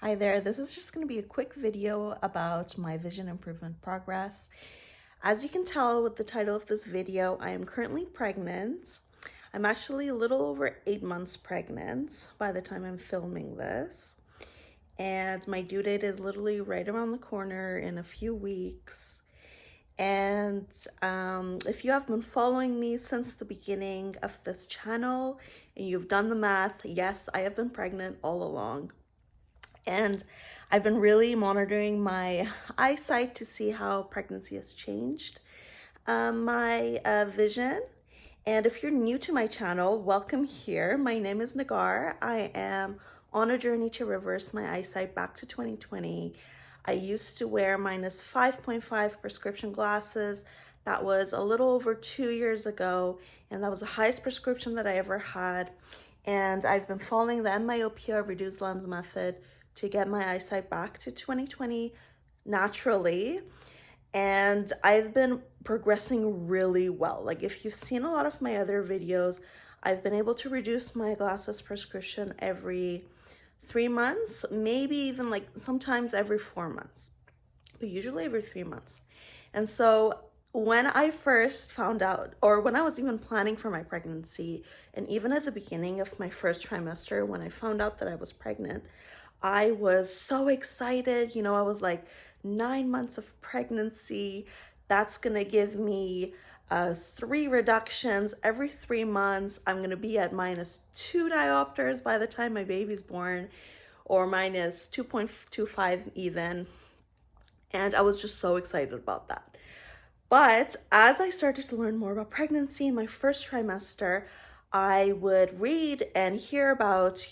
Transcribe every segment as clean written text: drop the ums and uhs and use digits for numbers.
Hi there, this is just going to be a quick video about my vision improvement progress. As you can tell with the title of this video, I am currently pregnant. I'm actually a little over 8 months pregnant by the time I'm filming this. And my due date is literally right around the corner in a few weeks. And if you have been following me since the beginning of this channel and you've done the math, yes, I have been pregnant all along. And I've been really monitoring my eyesight to see how pregnancy has changed my vision. And if you're new to my channel, welcome here. My name is Nagar. I am on a journey to reverse my eyesight back to 2020. I used to wear -5.5 prescription glasses. That was a little over 2 years ago, and that was the highest prescription that I ever had. And I've been following the Endmyopia Reduce Lens Method to get my eyesight back to 2020 naturally. And I've been progressing really well. Like if you've seen a lot of my other videos, I've been able to reduce my glasses prescription every 3 months, maybe even like sometimes every 4 months, but usually every 3 months. And so when I first found out, or when I was even planning for my pregnancy, and even at the beginning of my first trimester, when I found out that I was pregnant, I was so excited. You know, I was like, 9 months of pregnancy, that's gonna give me 3 reductions every 3 months. I'm gonna be at -2 diopters by the time my baby's born, or -2.25 even. And I was just so excited about that. But as I started to learn more about pregnancy in my first trimester, I would read and hear about,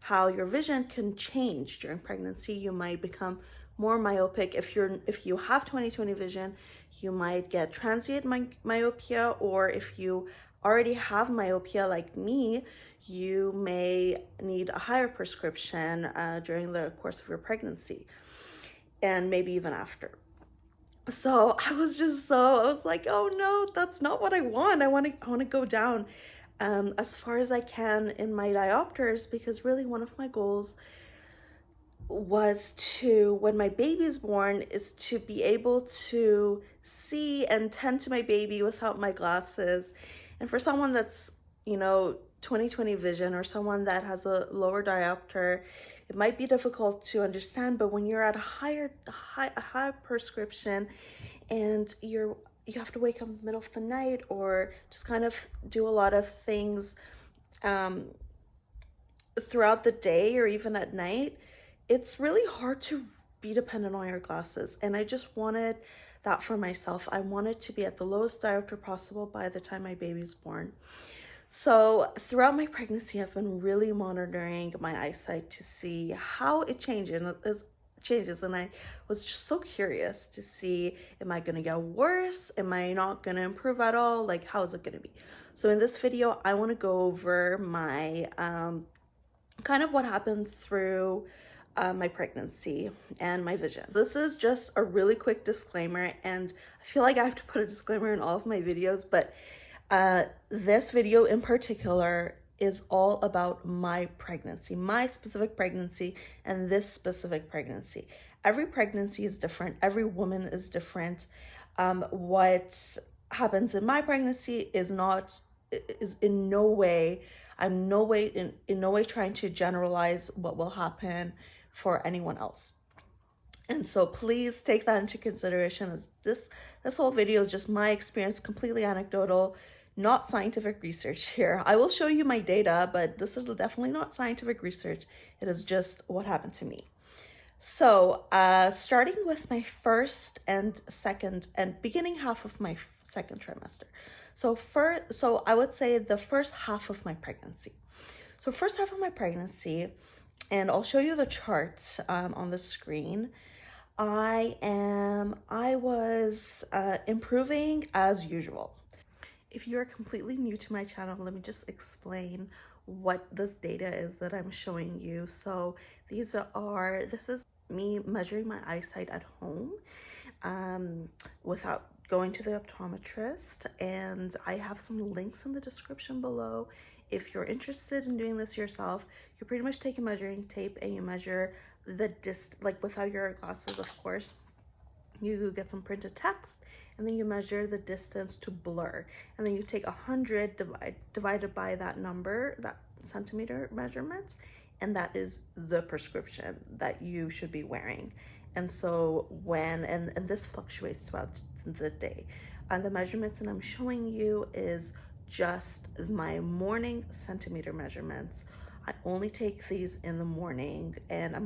how your vision can change during pregnancy. You might become more myopic. If you have 20/20 vision, you might get transient myopia, or if you already have myopia like me, you may need a higher prescription during the course of your pregnancy, and maybe even after. So I was like, oh no, that's not what I want. I want to go down as far as I can in my diopters, because really one of my goals was to, when my baby is born, is to be able to see and tend to my baby without my glasses. And for someone that's, 20/20 vision, or someone that has a lower diopter, it might be difficult to understand. But when you're at a high prescription, and you have to wake up in the middle of the night, or just kind of do a lot of things throughout the day or even at night, it's really hard to be dependent on your glasses. And I just wanted that for myself. I wanted to be at the lowest diopter possible by the time my baby's born. So throughout my pregnancy, I've been really monitoring my eyesight to see how it changes. And I was just so curious to see, am I going to get worse? Am I not going to improve at all? Like, how is it going to be? So in this video, I want to go over my kind of what happened through my pregnancy and my vision. This is just a really quick disclaimer, and I feel like I have to put a disclaimer in all of my videos, but this video in particular is all about my pregnancy, my specific pregnancy, and this specific pregnancy. Every pregnancy is different. Every woman is different. What happens in my pregnancy is in no way, I'm in no way trying to generalize what will happen for anyone else. And so please take that into consideration, as this whole video is just my experience, completely anecdotal, not scientific research here. I will show you my data, but this is definitely not scientific research. It is just what happened to me. So starting with my first and second and beginning half of my second trimester. So I would say the first half of my pregnancy. So first half of my pregnancy, and I'll show you the charts on the screen. I was improving as usual. If you're completely new to my channel, let me just explain what this data is that I'm showing you. So this is me measuring my eyesight at home without going to the optometrist, and I have some links in the description below if you're interested in doing this yourself, you pretty much take a measuring tape and you measure the like without your glasses, of course. You get some printed text and then you measure the distance to blur, and then you take 100 divided by that number, that centimeter measurements, and that is the prescription that you should be wearing. And so and this fluctuates throughout the day. The measurements that I'm showing you is just my morning centimeter measurements. I only take these in the morning, and I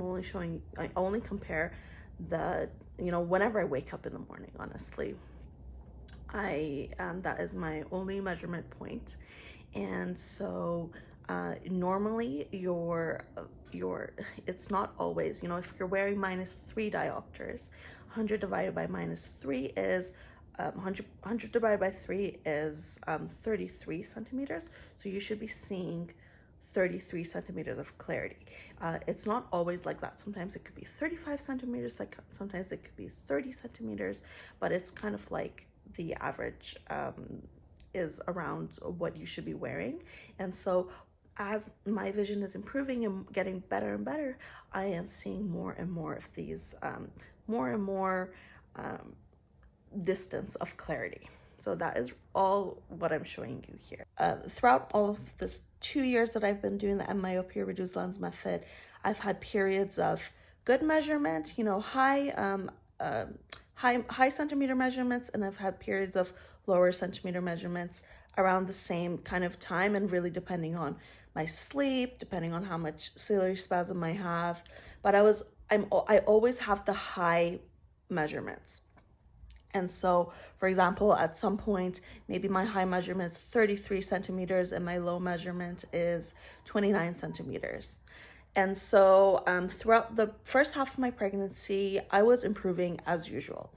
only compare whenever I wake up in the morning, honestly. That is my only measurement point. And so normally it's not always, if you're wearing -3 diopters, 100 divided by -3 is 100 divided by 3 is 33 centimeters. So you should be seeing 33 centimeters of clarity. It's not always like that. Sometimes it could be 35 centimeters, like sometimes it could be 30 centimeters, but it's kind of like the average is around what you should be wearing. And so as my vision is improving and getting better and better, I am seeing more and more of these, more and more distance of clarity. So that is all what I'm showing you here. Throughout all of this 2 years that I've been doing the Endmyopia Reduced Lens Method, I've had periods of good measurement, high centimeter measurements, and I've had periods of lower centimeter measurements around the same kind of time, and really depending on my sleep, depending on how much ciliary spasm I have. But I always have the high measurements. And so, for example, at some point, maybe my high measurement is 33 centimeters and my low measurement is 29 centimeters. And so throughout the first half of my pregnancy, I was improving as usual.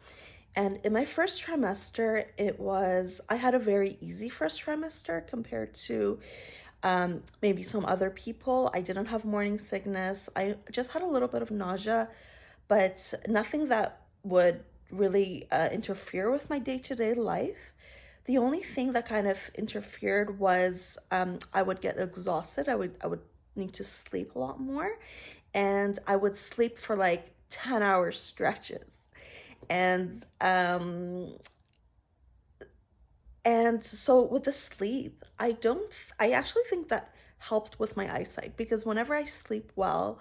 And in my first trimester, I had a very easy first trimester compared to maybe some other people. I didn't have morning sickness. I just had a little bit of nausea, but nothing that would really interfere with my day-to-day life. The only thing that kind of interfered was I would get exhausted. I would need to sleep a lot more, and I would sleep for like 10-hour stretches. And so with the sleep, I actually think that helped with my eyesight, because whenever I sleep well,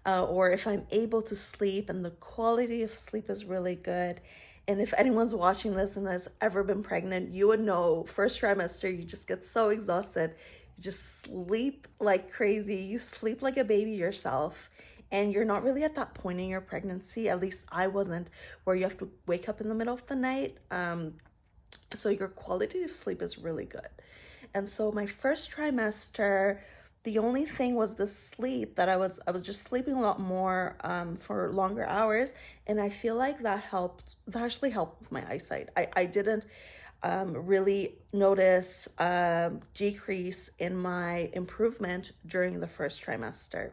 or if I'm able to sleep and the quality of sleep is really good, and if anyone's watching this and has ever been pregnant, you would know first trimester, you just get so exhausted. You just sleep like crazy. You sleep like a baby yourself. And you're not really at that point in your pregnancy, at least I wasn't, where you have to wake up in the middle of the night. So your quality of sleep is really good. And so my first trimester, the only thing was the sleep, that I was just sleeping a lot more for longer hours. And I feel like that actually helped with my eyesight. I didn't really notice decrease in my improvement during the first trimester.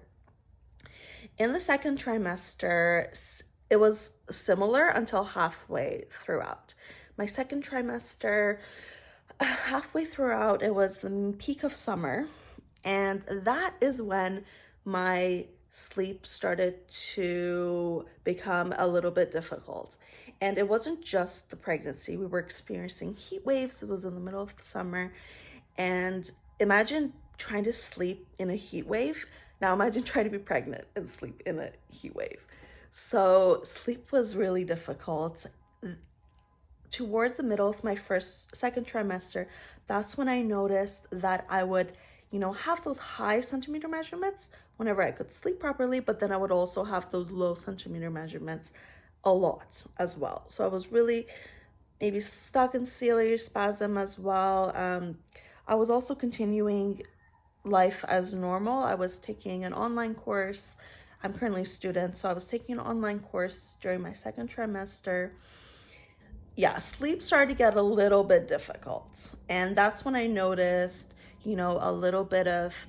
In the second trimester, it was similar until halfway throughout. My second trimester, halfway throughout, it was the peak of summer, and that is when my sleep started to become a little bit difficult. And it wasn't just the pregnancy. We were experiencing heat waves. It was in the middle of the summer. And imagine trying to sleep in a heat wave. Now imagine trying to be pregnant and sleep in a heat wave. So sleep was really difficult. Towards the middle of my second trimester, that's when I noticed that I would, have those high centimeter measurements whenever I could sleep properly, but then I would also have those low centimeter measurements a lot as well. So I was really maybe stuck in ciliary spasm as well. I was also continuing life as normal. I was taking an online course. I'm currently a student, so I was taking an online course during my second trimester. Yeah, sleep started to get a little bit difficult. And that's when I noticed, a little bit of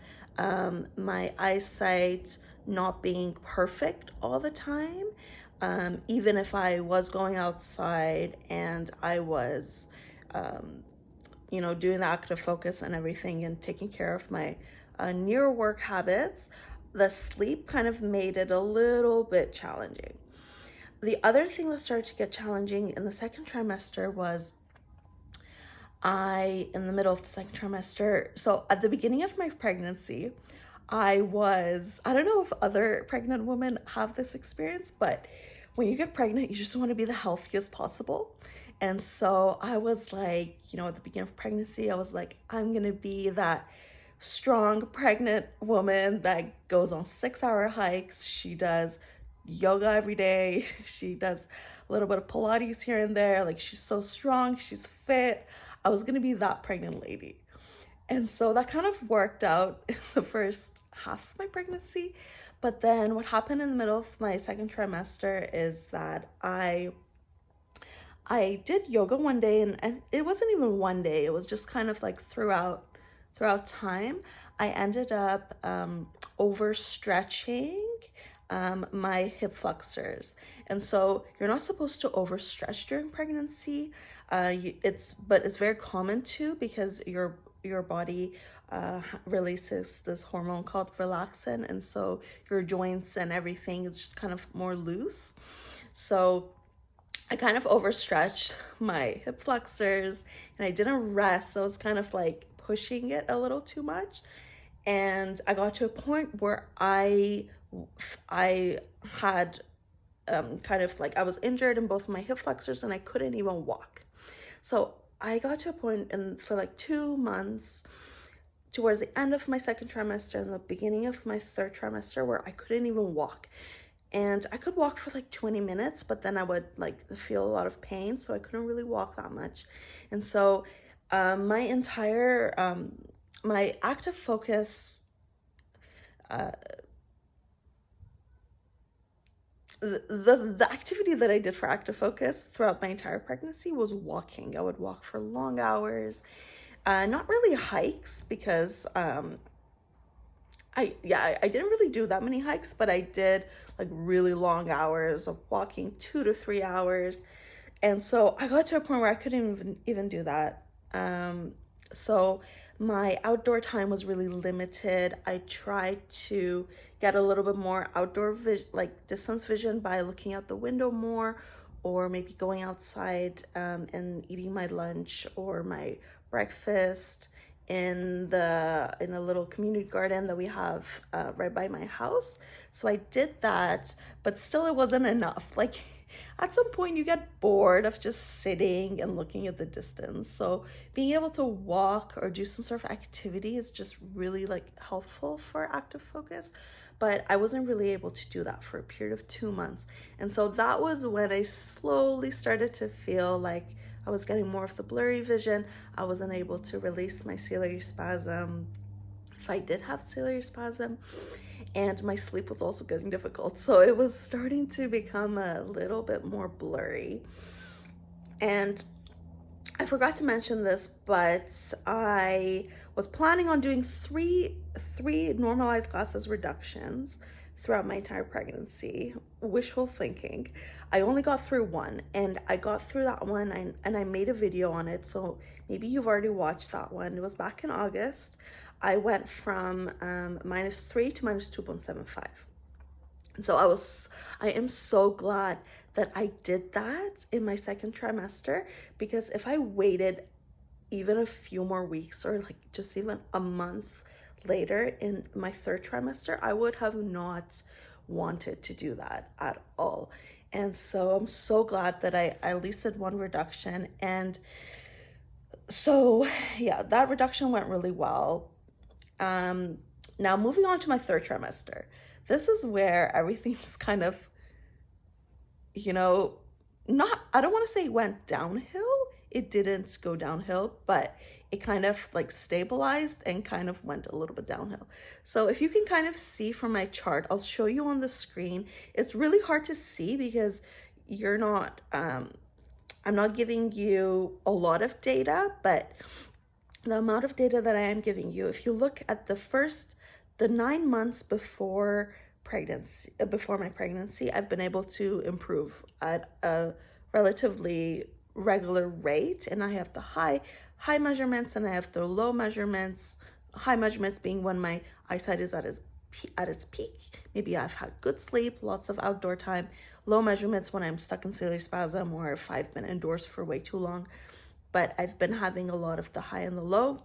my eyesight not being perfect all the time. Even if I was going outside and I was doing the active focus and everything and taking care of my near work habits, the sleep kind of made it a little bit challenging. The other thing that started to get challenging in the second trimester was in the middle of the second trimester, so at the beginning of my pregnancy, I don't know if other pregnant women have this experience, but when you get pregnant, you just want to be the healthiest possible. And so I was like, at the beginning of pregnancy, I was like, I'm going to be that strong pregnant woman that goes on 6-hour hikes. She does yoga every day. She does a little bit of Pilates here and there. Like, she's so strong, she's fit. I was going to be that pregnant lady. And so that kind of worked out in the first half of my pregnancy. But then what happened in the middle of my second trimester is that I did yoga one day, and it wasn't even one day. It was just kind of like throughout time. I ended up overstretching my hip flexors. And so you're not supposed to overstretch during pregnancy. It's very common to, because your body releases this hormone called relaxin, and so your joints and everything is just kind of more loose. So I kind of overstretched my hip flexors and I didn't rest. So I was kind of like pushing it a little too much. And I got to a point where I had kind of like, I was injured in both my hip flexors and I couldn't even walk. So I got to a point for like 2 months, towards the end of my second trimester and the beginning of my third trimester, where I couldn't even walk. And I could walk for like 20 minutes, but then I would like feel a lot of pain, so I couldn't really walk that much. And so my entire my active focus, the activity that I did for active focus throughout my entire pregnancy was walking. I would walk for long hours, not really hikes, because I didn't really do that many hikes, but I did like really long hours of walking, 2 to 3 hours. And so I got to a point where I couldn't even do that. So my outdoor time was really limited. I tried to get a little bit more outdoor distance vision by looking out the window more, or maybe going outside and eating my lunch or my breakfast in a little community garden that we have right by my house. So I did that, but still it wasn't enough. Like, at some point you get bored of just sitting and looking at the distance. So being able to walk or do some sort of activity is just really like helpful for active focus. But I wasn't really able to do that for a period of 2 months. And so that was when I slowly started to feel like I was getting more of the blurry vision. I wasn't able to release my ciliary spasm, if I did have ciliary spasm, and my sleep was also getting difficult. So it was starting to become a little bit more blurry. And I forgot to mention this, but I was planning on doing three normalized glasses reductions throughout my entire pregnancy. Wishful thinking. I only got through one, and I got through that one and I made a video on it, so maybe you've already watched that one. It was back in August. I went from -3 to -2.75. And so I am so glad that I did that in my second trimester, because if I waited even a few more weeks, or like just even a month later in my third trimester, I would have not wanted to do that at all. And so I'm so glad that I at least did one reduction. And so yeah, that reduction went really well. Now moving on to my third trimester. This is where everything just kind of, I don't want to say went downhill. It didn't go downhill, but it kind of like stabilized and kind of went a little bit downhill. So if you can kind of see from my chart, I'll show you on the screen. It's really hard to see because I'm not giving you a lot of data, but the amount of data that I am giving you, if you look at the 9 months before my pregnancy, I've been able to improve at a relatively regular rate, and I have the high measurements and I have the low measurements. High measurements being when my eyesight is at its peak. Maybe I've had good sleep, lots of outdoor time. Low measurements when I'm stuck in ciliary spasm or if I've been indoors for way too long. But I've been having a lot of the high and the low,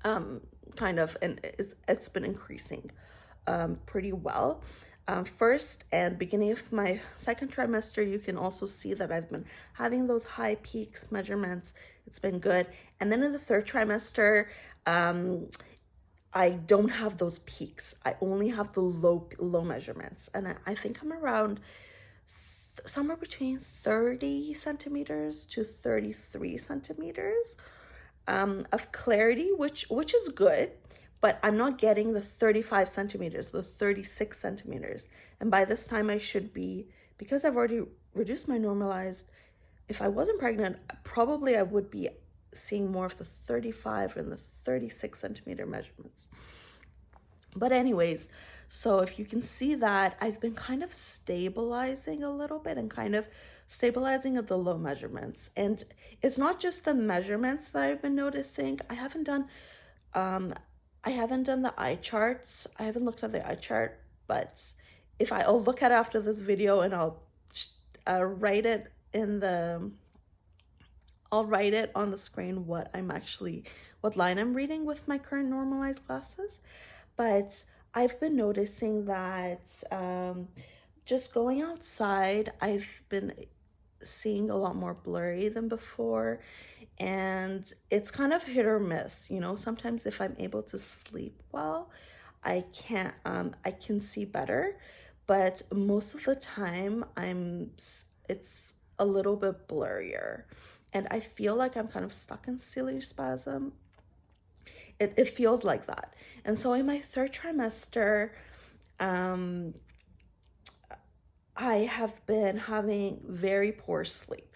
kind of, and it's been increasing pretty well. First and beginning of my second trimester, you can also see that I've been having those high peaks measurements. It's been good. And then in the third trimester, I don't have those peaks. I only have the low measurements. And I think I'm around somewhere between 30 centimeters to 33 centimeters of clarity, which is good, but I'm not getting the 35 centimeters, the 36 centimeters. And by this time I should be, because I've already reduced my normalized, if I wasn't pregnant, probably I would be seeing more of the 35 and the 36 centimeter measurements. But anyways, so if you can see that I've been kind of stabilizing a little bit and kind of stabilizing at the low measurements. And it's not just the measurements that I've been noticing. I haven't done the eye charts. I haven't looked at the eye chart, but I'll look at it after this video and I'll write it on the screen what line I'm reading with my current normalized glasses. But I've been noticing that just going outside, I've been seeing a lot more blurry than before, and it's kind of hit or miss. Sometimes if I'm able to sleep well, I can see better, but most of the time it's a little bit blurrier, and I feel like I'm kind of stuck in ciliary spasm. It feels like that. And so in my third trimester, I have been having very poor sleep.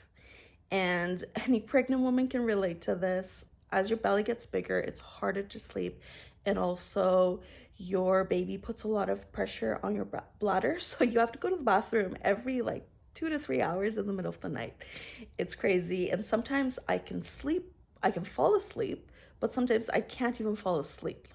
And any pregnant woman can relate to this. As your belly gets bigger, it's harder to sleep. And also, your baby puts a lot of pressure on your bladder. So you have to go to the bathroom every 2 to 3 hours in the middle of the night. It's crazy. And sometimes I can fall asleep, but sometimes I can't even fall asleep.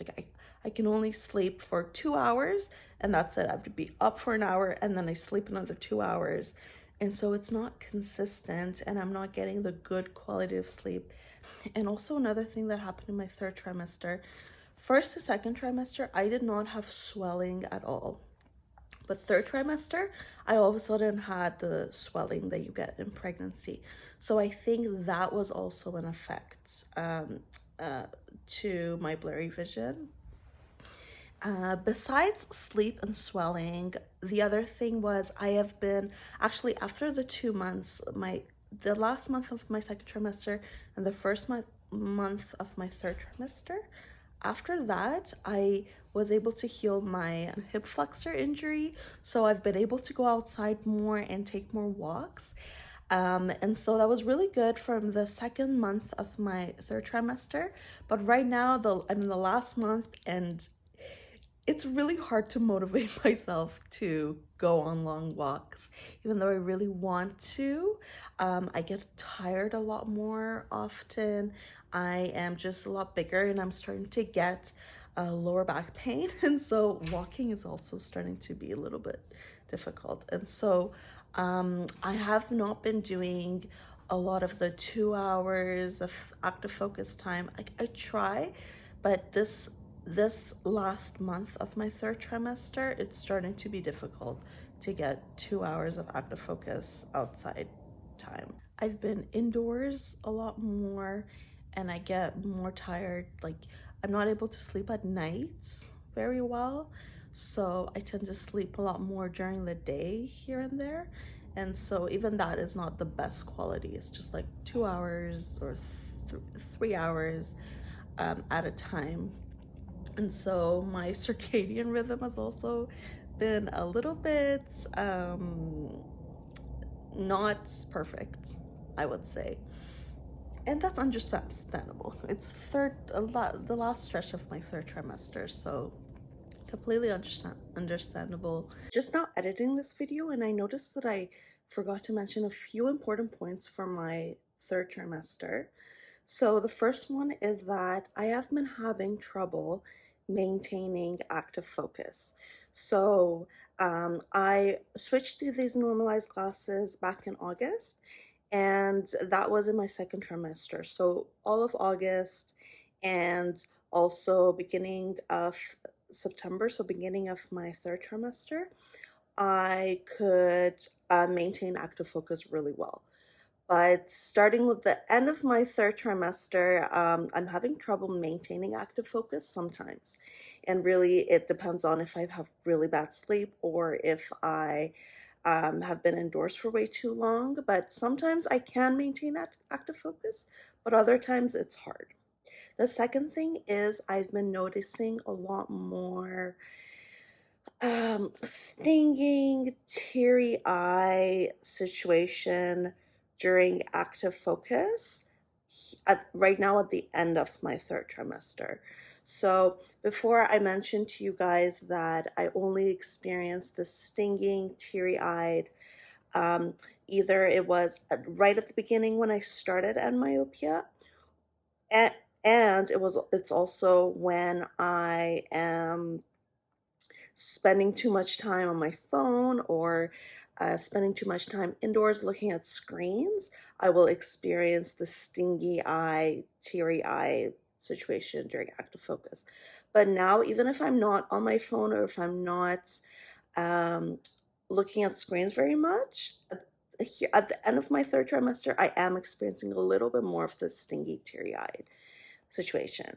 I can only sleep for 2 hours and that's it. I have to be up for an hour and then I sleep another 2 hours. And so it's not consistent and I'm not getting the good quality of sleep. And also another thing that happened in my third trimester, first to second trimester, I did not have swelling at all. But third trimester, I all of a sudden had the swelling that you get in pregnancy. So I think that was also an effect to my blurry vision. Besides sleep and swelling, the other thing was I have been, actually after the 2 months, the last month of my second trimester and the first month of my third trimester, after that, I was able to heal my hip flexor injury. So I've been able to go outside more and take more walks. And so that was really good from the second month of my third trimester. But right now, I'm in the last month and it's really hard to motivate myself to go on long walks, even though I really want to. I get tired a lot more often. I am just a lot bigger and I'm starting to get lower back pain. And so walking is also starting to be a little bit difficult. And so I have not been doing a lot of the 2 hours of active focus time. I try, but this last month of my third trimester, it's starting to be difficult to get 2 hours of active focus outside time. I've been indoors a lot more and I get more tired. I'm not able to sleep at night very well, so I tend to sleep a lot more during the day here and there. And so even that is not the best quality. It's just 2 hours or 3 hours at a time. And so my circadian rhythm has also been a little bit not perfect, I would say. And that's understandable. It's the last stretch of my third trimester, so completely understandable. Just now editing this video and I noticed that I forgot to mention a few important points for my third trimester. So the first one is that I have been having trouble maintaining active focus. So I switched to these normalized glasses back in August, and that was in my second trimester. So all of August and also beginning of September, so beginning of my third trimester, I could maintain active focus really well. But starting with the end of my third trimester, I'm having trouble maintaining active focus sometimes. And really, it depends on if I have really bad sleep or if I have been indoors for way too long. But sometimes I can maintain active focus, but other times it's hard. The second thing is I've been noticing a lot more stinging, teary eye situation during active focus right now at the end of my third trimester. So before I mentioned to you guys that I only experienced the stinging, teary-eyed, um, either it was right at the beginning when I started myopia, and, it's also when I am spending too much time on my phone or spending too much time indoors looking at screens, I will experience the stingy eye, teary eye situation during active focus. But now, even if I'm not on my phone or if I'm not um, looking at screens very much, at the end of my third trimester, I am experiencing a little bit more of this stingy, teary eyed situation.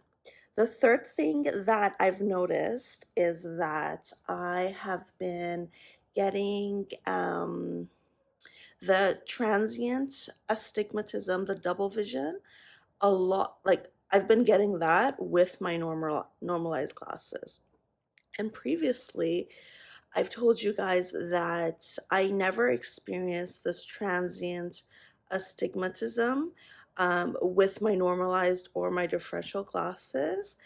The third thing that I've noticed is that I have been getting the transient astigmatism, the double vision, a lot. Like I've been getting that with my normalized glasses. And previously, I've told you guys that I never experienced this transient astigmatism with my normalized or my differential glasses,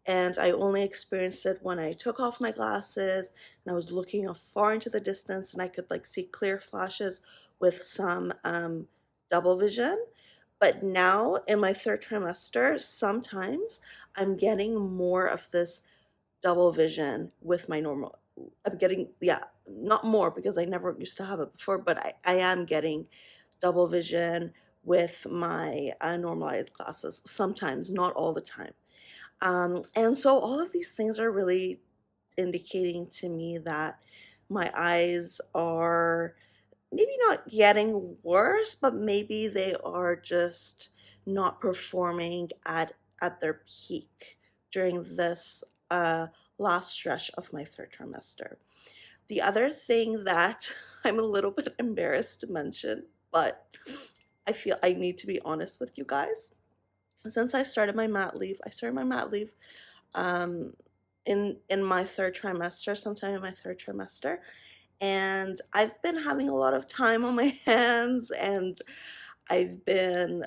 and I only experienced it when I took off my glasses and I was looking far into the distance and I could like see clear flashes with some double vision. But now in my third trimester, sometimes I'm getting more of this double vision with my normal. I'm getting, yeah, not more because I never used to have it before, but I am getting double vision with my normalized glasses sometimes, not all the time. And so all of these things are really indicating to me that my eyes are maybe not getting worse, but maybe they are just not performing at their peak during this last stretch of my third trimester. The other thing that I'm a little bit embarrassed to mention, but I feel I need to be honest with you guys. Since I started my mat leave um, in my third trimester, sometime in my third trimester, and I've been having a lot of time on my hands, and I've been,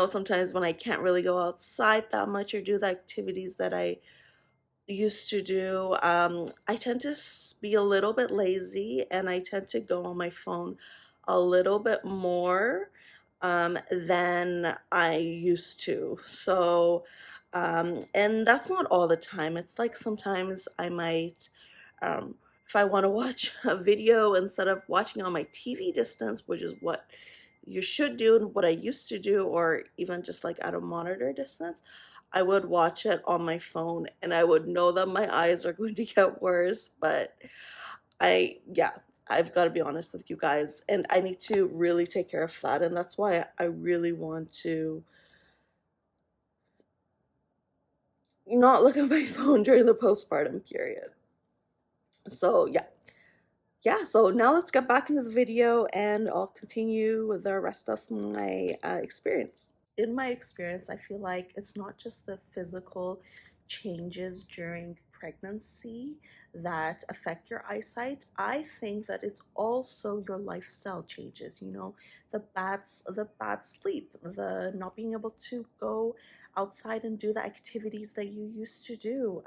sometimes when I can't really go outside that much or do the activities that I used to do, I tend to be a little bit lazy and I tend to go on my phone a little bit more than I used to. So, and that's not all the time. It's like sometimes I might, um, if I want to watch a video instead of watching on my TV distance, which is what you should do and what I used to do, or even just like at a monitor distance, I would watch it on my phone and I would know that my eyes are going to get worse. But yeah, I've got to be honest with you guys, and I need to really take care of that. And that's why I really want to not look at my phone during the postpartum period. So, yeah. Yeah, so now let's get back into the video and I'll continue with the rest of my experience. In my experience, I feel like it's not just the physical changes during pregnancy that affect your eyesight. I think that it's also your lifestyle changes, the bad sleep, the not being able to go outside and do the activities that you used to do,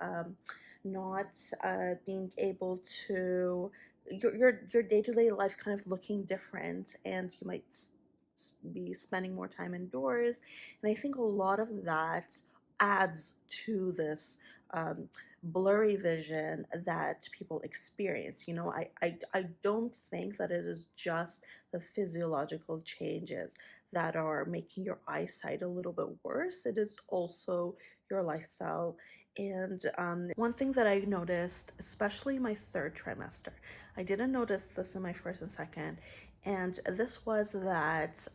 not being able to your day-to-day life kind of looking different, and you might be spending more time indoors. And I think a lot of that adds to this blurry vision that people experience. You know, I don't think that it is just the physiological changes that are making your eyesight a little bit worse. It is also your lifestyle. And one thing that I noticed, especially my third trimester, I didn't notice this in my first and second, and this was that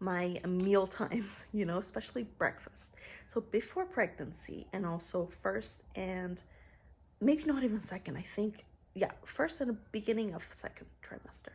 my meal times, you know, especially breakfast. So before pregnancy, and also first and maybe not even second, I think, yeah, first and the beginning of second trimester,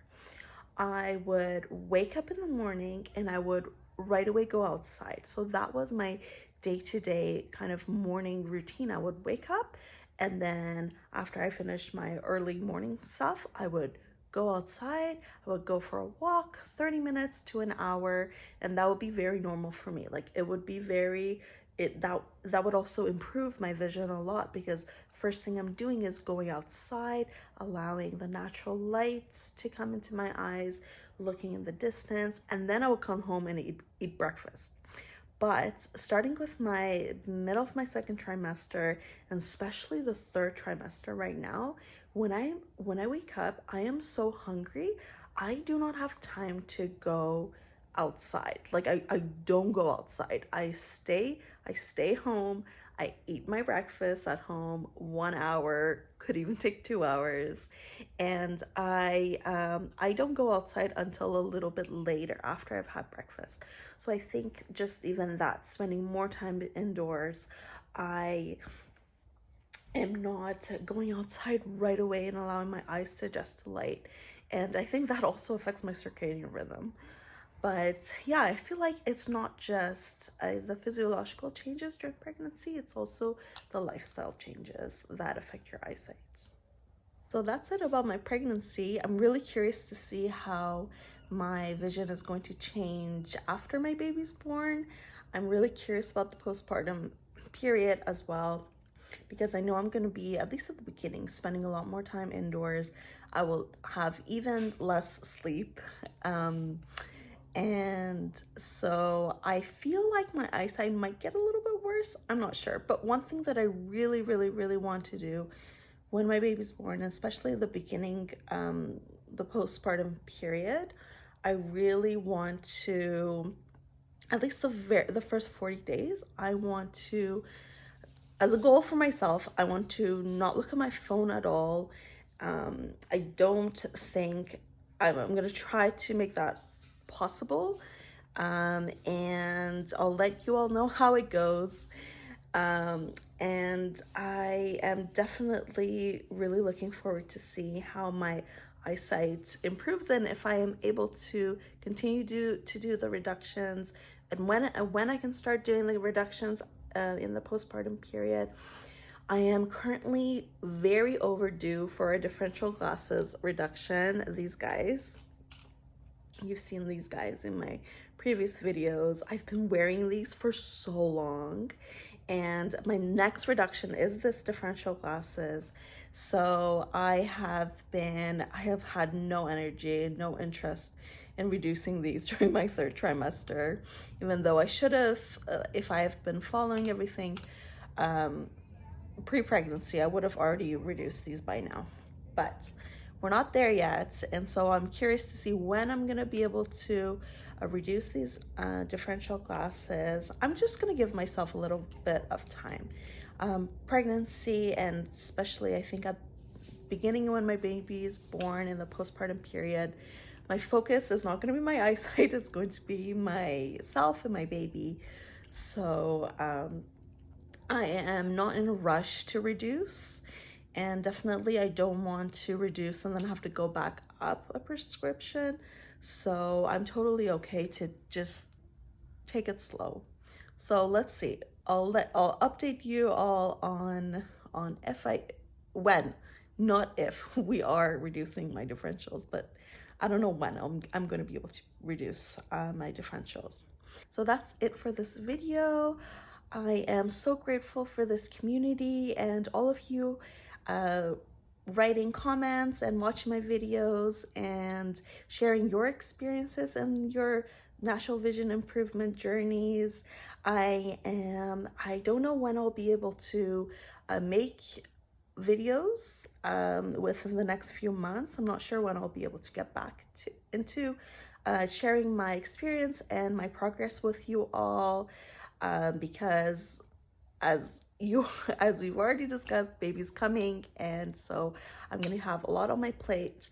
I would wake up in the morning and I would right away go outside. So that was my day-to-day kind of morning routine. I would wake up, and then after I finished my early morning stuff, I would go outside. I would go for a walk, 30 minutes to an hour, and that would be very normal for me. Like, it would be very that would also improve my vision a lot, because first thing I'm doing is going outside, allowing the natural lights to come into my eyes, looking in the distance, and then I would come home and eat breakfast. But starting with my middle of my second trimester, and especially the third trimester right now, when I wake up, I am so hungry. I do not have time to go outside. Like, I don't go outside. I stay home. I eat my breakfast at home, 1 hour, could even take 2 hours. And I don't go outside until a little bit later after I've had breakfast. So I think just even that, spending more time indoors, I am not going outside right away and allowing my eyes to adjust to light. And I think that also affects my circadian rhythm. But yeah, I feel like it's not just the physiological changes during pregnancy, it's also the lifestyle changes that affect your eyesight. So that's it about my pregnancy. I'm really curious to see how my vision is going to change after my baby's born. I'm really curious about the postpartum period as well, because I know I'm going to be, at least at the beginning, spending a lot more time indoors. I will have even less sleep. And so I feel like my eyesight might get a little bit worse. I'm not sure. But one thing that I really, really, really want to do when my baby's born, especially the beginning, the postpartum period, I really want to, at least the first 40 days, I want to, as a goal for myself, I want to not look at my phone at all. I don't think I'm going to try to make that possible, and I'll let you all know how it goes. And I am definitely really looking forward to see how my eyesight improves, and if I am able to continue to do the reductions, and when I can start doing the reductions in the postpartum period. I am currently very overdue for a differential glasses reduction. These guys, you've seen these guys in my previous videos. I've been wearing these for so long, and my next reduction is this differential glasses. So I have had no energy, no interest in reducing these during my third trimester, even though I should have, if I have been following everything pre-pregnancy, I would have already reduced these by now. But we're not there yet, and so I'm curious to see when I'm gonna be able to reduce these differential glasses. I'm just gonna give myself a little bit of time. Pregnancy, and especially I think at the beginning when my baby is born, in the postpartum period, my focus is not gonna be my eyesight, it's going to be myself and my baby. So I am not in a rush to reduce, and definitely I don't want to reduce and then have to go back up a prescription. So I'm totally okay to just take it slow. So let's see. I'll update you all on when, not if, we are reducing my differentials, but I don't know when I'm going to be able to reduce my differentials. So that's it for this video. I am so grateful for this community and all of you writing comments and watching my videos and sharing your experiences and your natural vision improvement journeys. I don't know when I'll be able to make videos within the next few months. I'm not sure when I'll be able to get back into sharing my experience and my progress with you all, because as you as we've already discussed, baby's coming, and so I'm gonna have a lot on my plate.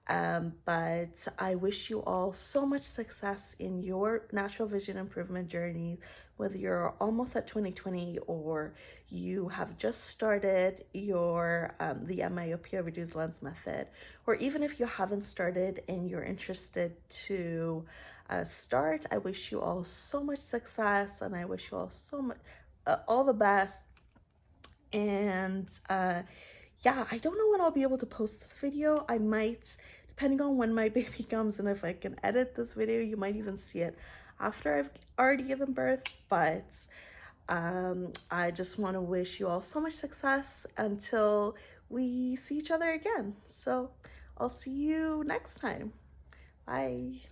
But I wish you all so much success in your natural vision improvement journey, whether you're almost at 2020 or you have just started your the Endmyopia Reduced Lens Method, or even if you haven't started and you're interested to start. I wish you all so much success, and I wish you all so much all the best. And yeah, I don't know when I'll be able to post this video. I might, depending on when my baby comes and if I can edit this video, you might even see it after I've already given birth. But I just want to wish you all so much success until we see each other again. So I'll see you next time. Bye.